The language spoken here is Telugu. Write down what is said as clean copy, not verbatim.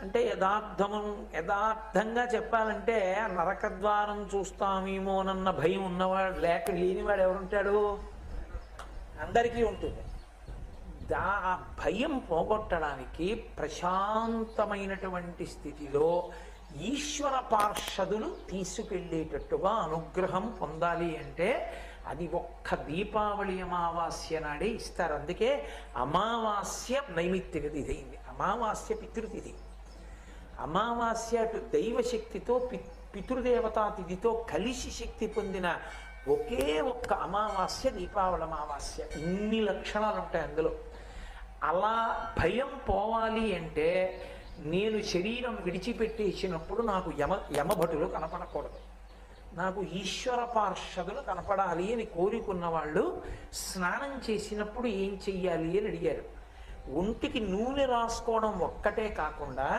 అంటే యథార్థంగా చెప్పాలంటే నరకద్వారం చూస్తామేమోనన్న భయం ఉన్నవాడు లేనివాడు ఎవరుంటాడు? అందరికీ ఉంటుంది. ఆ భయం పోగొట్టడానికి ప్రశాంతమైనటువంటి స్థితిలో ఈశ్వర పార్షదులు తీసుకెళ్ళేటట్టుగా అనుగ్రహం పొందాలి అంటే అది ఒక్క దీపావళి అమావాస్య నాడే ఇస్తారు. అందుకే అమావాస్య నైమిత్తిక తిథి అయింది. అమావాస్య పితృతిథి. అమావాస్య అటు దైవశక్తితో పితృదేవతా తిథితో కలిసి శక్తి పొందిన ఒకే ఒక్క అమావాస్య దీపావళి అమావాస్య. ఇన్ని లక్షణాలు ఉంటాయి అందులో. అలా భయం పోవాలి అంటే నేను శరీరం విడిచిపెట్టేసినప్పుడు నాకు యమభటులు కనపడకూడదు, నాకు ఈశ్వర పార్షదులు కనపడాలి అని కోరుకున్న వాళ్ళు స్నానం చేసినప్పుడు ఏం చెయ్యాలి అని అడిగారు. ఒంటికి నూనె రాసుకోవడం ఒక్కటే కాకుండా